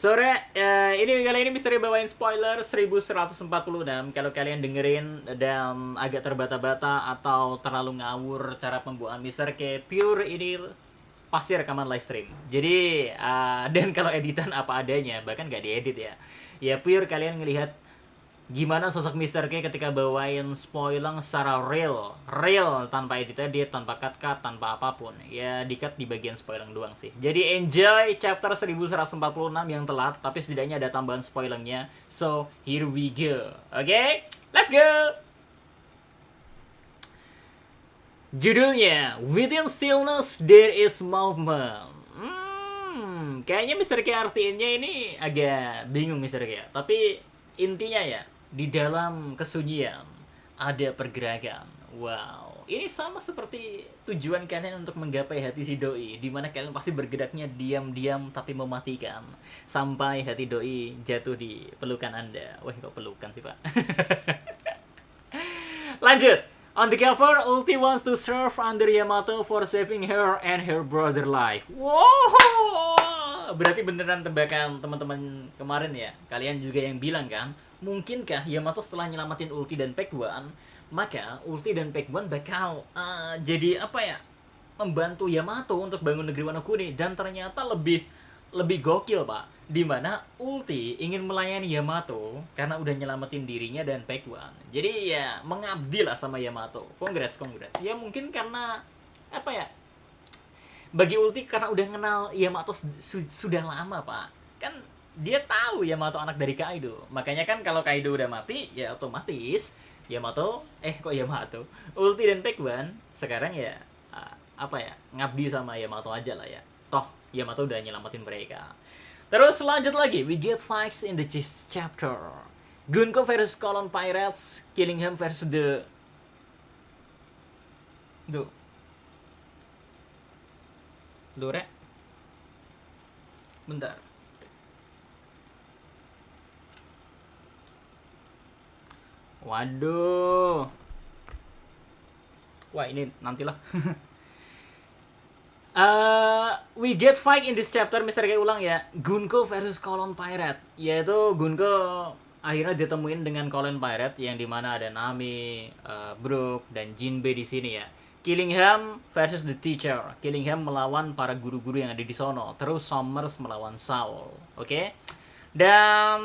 Sore, ini kali ini Misteri bawain spoiler 1146. Kalau kalian dengerin dan agak terbata-bata atau terlalu ngawur cara pembuatan Mister K, pure ini pasti rekaman live stream. Jadi, dan kalau editan apa adanya, bahkan nggak diedit ya. Ya pure kalian ngelihat gimana sosok Mister K ketika bawain spoiler secara real tanpa edit tanpa cut tanpa apapun ya, di-cut di bagian spoiler doang sih. Jadi enjoy chapter 1146 yang telat, tapi setidaknya ada tambahan spoilernya. So here we go. Oke, let's go. Judulnya Within Stillness There Is Movement. Kayaknya Mister K artinya ini agak bingung Mister K, tapi intinya ya, di dalam kesunyian ada pergerakan. Wow, ini sama seperti tujuan kalian untuk menggapai hati si doi, di mana kalian pasti bergeraknya diam-diam tapi mematikan sampai hati doi jatuh di pelukan Anda. Wah, kok pelukan sih, Pak? Lanjut. On the cover, Ulti wants to serve under Yamato for saving her and her brother life. Wow, berarti beneran tebakan teman-teman kemarin ya. Kalian juga yang bilang kan, mungkinkah Yamato setelah nyelamatin Ulti dan Pack One, maka Ulti dan Pack One bakal jadi apa ya? Membantu Yamato untuk bangun negeri Wano Kuni, dan ternyata lebih gokil, Pak. Dimana Ulti ingin melayani Yamato karena udah nyelamatin dirinya dan Pack One. Jadi ya mengabdi lah sama Yamato. Congrats. Ya mungkin karena apa ya? Bagi Ulti karena udah kenal Yamato sudah lama, Pak. Kan dia tahu Yamato anak dari Kaido. Makanya kan kalau Kaido udah mati, ya otomatis Yamato, Ulti dan Pack One sekarang ya apa ya? Ngabdi sama Yamato aja lah ya. Toh Yamato udah nyelamatin mereka. Terus lanjut lagi, we get fights in the chapter. Gunko versus Colon Pirates, Killingham versus the... Duh. Rek. Bentar. Waduh. Wah, ini nantilah. We get fight in this chapter, Mr. K ulang ya. Gunko versus Colon Pirate. Yaitu Gunko akhirnya ditemuin dengan Colon Pirate yang dimana ada Nami, Brook, dan Jinbe di sini ya. Killingham versus the teacher. Killingham melawan para guru-guru yang ada di sono. Terus Summers melawan Saul. Oke? Dan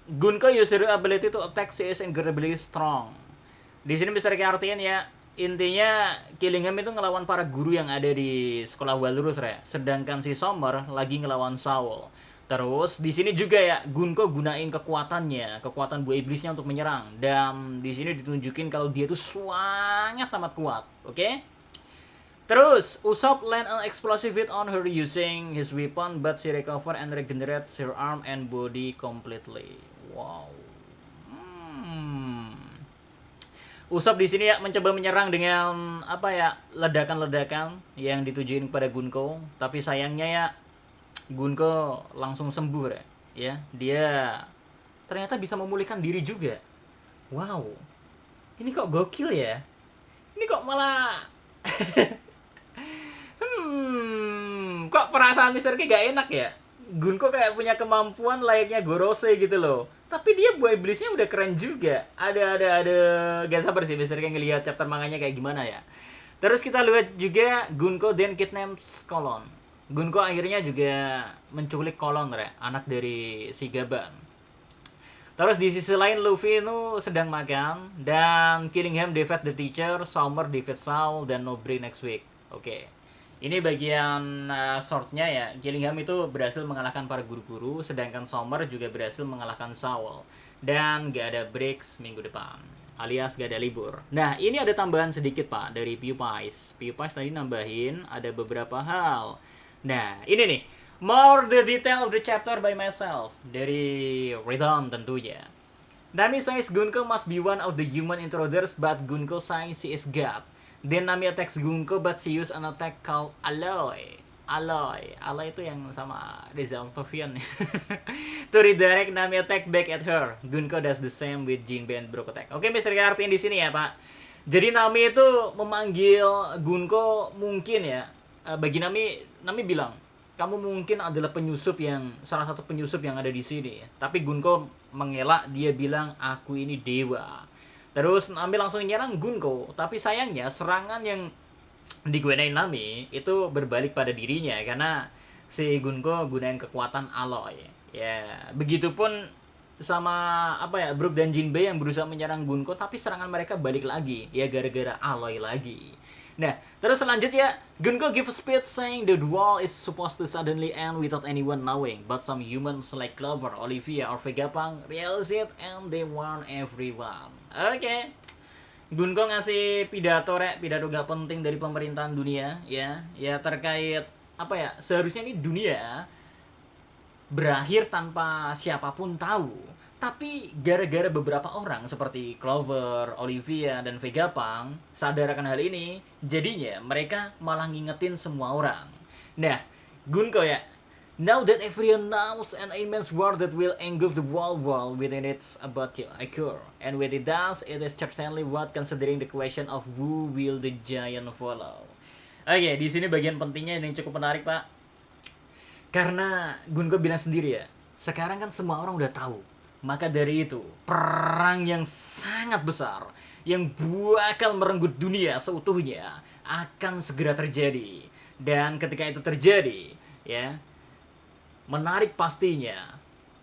Gunko use her ability to attack CS incredibly strong. Di sini Mr. K artiin ya, intinya Killingham itu ngelawan para guru yang ada di sekolah Walrus ya. Sedangkan si Summer lagi ngelawan Saul. Terus di sini juga ya Gunko gunain kekuatan buah iblisnya untuk menyerang, dan di sini ditunjukin kalau dia tuh sangat amat kuat, oke? Terus Usopp land an explosive hit on her using his weapon, but she recover and regenerates her arm and body completely. Wow. Usopp di sini ya mencoba menyerang dengan apa ya, ledakan-ledakan yang ditujuin kepada Gunko, tapi sayangnya ya Gunko langsung sembuh ya. Dia ternyata bisa memulihkan diri juga. Wow. Ini kok gokil ya? Ini kok malah kok perasaan Mr. K gak enak ya? Gunko kayak punya kemampuan layaknya Gorose gitu loh. Tapi dia buah iblisnya udah keren juga. Ada gak sabar sih Mr. K ngelihat chapter manganya kayak gimana ya. Terus kita lihat juga Gunko then kidnaps Colon. Gunko akhirnya juga menculik Colon anak dari si Gaban. Terus di sisi lain Luffy itu sedang makan, dan Killingham defeat the teacher, Summer defeat Saul, dan Nobri next week. Oke. Ini bagian shortnya ya. Killingham itu berhasil mengalahkan para guru-guru, sedangkan Summer juga berhasil mengalahkan Saul. Dan gak ada breaks minggu depan, alias gak ada libur. Nah, ini ada tambahan sedikit Pak dari PewPies. PewPies tadi nambahin ada beberapa hal. Nah, ini nih, more the detail of the chapter by myself, dari Redon tentunya. Nami says Gunko must be one of the human intruders, but Gunko says she is God. Then Nami attacks Gunko, but she use an attack called Alloy itu yang sama Reza Octavian. To redirect Nami attack back at her. Gunko does the same with Jinbe and Brook attack. Oke, Mr. K artiin di sini ya, Pak. Jadi Nami itu memanggil Gunko mungkin ya. Bagi Nami bilang, kamu mungkin adalah salah satu penyusup yang ada di sini. Tapi Gunko mengelak, dia bilang, aku ini dewa. Terus Nami langsung nyerang Gunko, tapi sayangnya serangan yang digunain Nami itu berbalik pada dirinya karena si Gunko gunain kekuatan Aloy. Ya, begitupun sama Brook dan Jinbei yang berusaha menyerang Gunko, tapi serangan mereka balik lagi, ya gara-gara Aloy lagi. Nah, terus selanjutnya, Gunko give a speech saying the war is supposed to suddenly end without anyone knowing, but some humans like Clover, Olivia, or Vegapunk realize it and they warn everyone. Oke. Gunko ngasih pidato gak penting dari pemerintahan dunia, ya terkait seharusnya ini dunia berakhir tanpa siapapun tahu. Tapi gara-gara beberapa orang seperti Clover, Olivia, dan Vegapunk sadar akan hal ini, jadinya mereka malah ngingetin semua orang. Nah, Gunko ya, now that everyone knows an immense war that will engulf the whole world within it's about to occur. And when it does, it is certainly worth considering the question of who will the giant follow. Oke, di sini bagian pentingnya yang cukup menarik, Pak. Karena Gunko bilang sendiri ya, sekarang kan semua orang udah tahu. Maka dari itu, perang yang sangat besar yang bakal merenggut dunia seutuhnya akan segera terjadi. Dan ketika itu terjadi, ya, menarik pastinya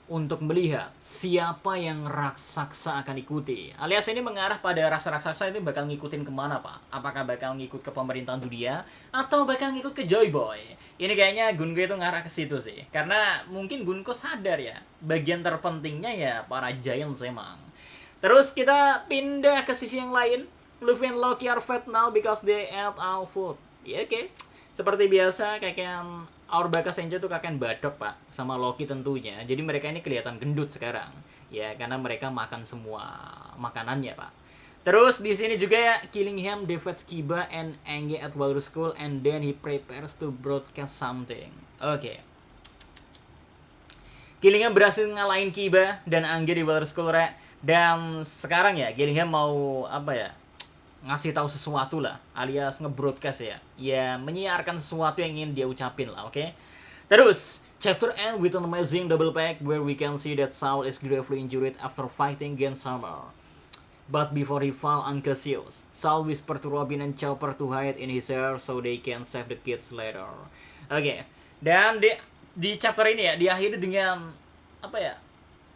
untuk melihat siapa yang raksasa akan ikuti. Alias ini mengarah pada raksasa ini bakal ngikutin kemana, Pak? Apakah bakal ngikut ke pemerintahan dunia atau bakal ngikut ke Joy Boy? Ini kayaknya Gunko itu ngarah ke situ sih. Karena mungkin Gunko sadar ya, bagian terpentingnya ya para Giants emang. Terus kita pindah ke sisi yang lain. Luffy and Loki are fat now because they ate all food. Ya oke. Seperti biasa, kakek Our Baka Senju tuh kakek badok, Pak, sama Loki tentunya. Jadi mereka ini kelihatan gendut sekarang. Ya, karena mereka makan semua makanannya, Pak. Terus di sini juga ya, Killingham defeats Kiba and Ange at Walrus School and then he prepares to broadcast something. Oke. Killingham berhasil ngalahin Kiba dan Ange di Walrus School, dan sekarang ya Killingham mau ngasih tahu sesuatu lah, alias nge-broadcast ya menyiarkan sesuatu yang ingin dia ucapin lah, oke? Terus chapter end with an amazing double pack where we can see that Saul is gravely injured after fighting against Summer. But before he fall unconscious, Saul whisper to Robin and Chopper to hide in his hair so they can save the kids later. Oke. Dan di chapter ini ya diakhiri dengan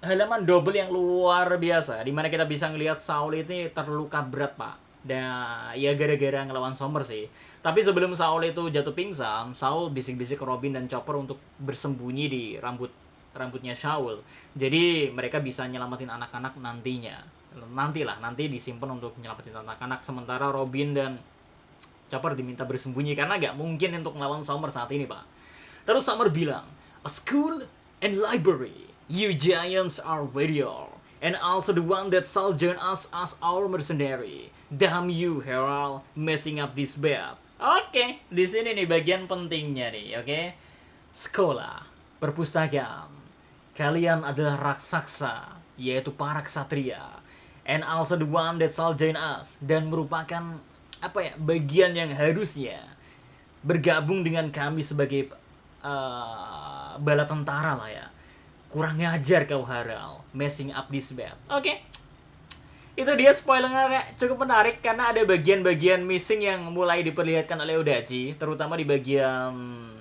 halaman double yang luar biasa, dimana kita bisa ngelihat Saul ini terluka berat, Pak. Dan ya gara-gara ngelawan Summer sih. Tapi sebelum Saul itu jatuh pingsan, Saul bisik-bisik ke Robin dan Chopper untuk bersembunyi di rambutnya Saul. Jadi mereka bisa nyelamatin anak-anak nantinya. Nanti disimpan untuk nyelamatin anak-anak, sementara Robin dan Chopper diminta bersembunyi karena gak mungkin untuk ngelawan Summer saat ini, Pak. Terus Summer bilang, "A school and library. You giants are warrior. And also the one that shall join us as our mercenary. Damn you, Herald, messing up this bed." Oke, di sini nih bagian pentingnya nih, oke? Sekolah, perpustakaan. Kalian adalah raksasa, yaitu para ksatria. And also the one that shall join us, dan merupakan bagian yang harusnya bergabung dengan kami sebagai bala tentara lah ya. Kurang ngajar kau, Herald, messing up this bed. Oke. Itu dia spoilernya cukup menarik karena ada bagian-bagian missing yang mulai diperlihatkan oleh Odachi, terutama di bagian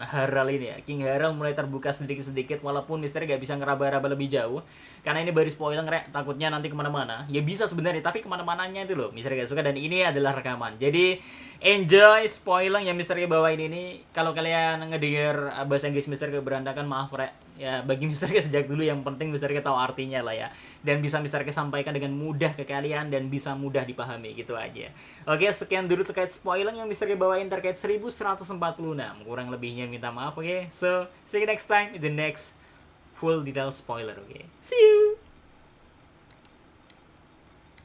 Herald ini ya. King Herald mulai terbuka sedikit-sedikit walaupun misteri gak bisa ngeraba-raba lebih jauh. Karena ini baru spoiler, takutnya nanti kemana-mana. Ya bisa sebenarnya, tapi kemana-mananya itu loh misteri gak suka, dan ini adalah rekaman. Jadi enjoy spoiler yang misteri bawain ini. Kalau kalian ngedenger bahasa Inggris misteri berantakan, maaf ya, bagi misteri sejak dulu yang penting misteri tahu artinya lah ya, dan bisa misteri sampaikan dengan mudah ke kalian dan bisa mudah dipahami gitu aja. Oke, sekian dulu terkait spoiler yang misteri bawain terkait 1146. Kurang lebihnya minta maaf, oke? So see you next time in the next full detail spoiler, oke? See you.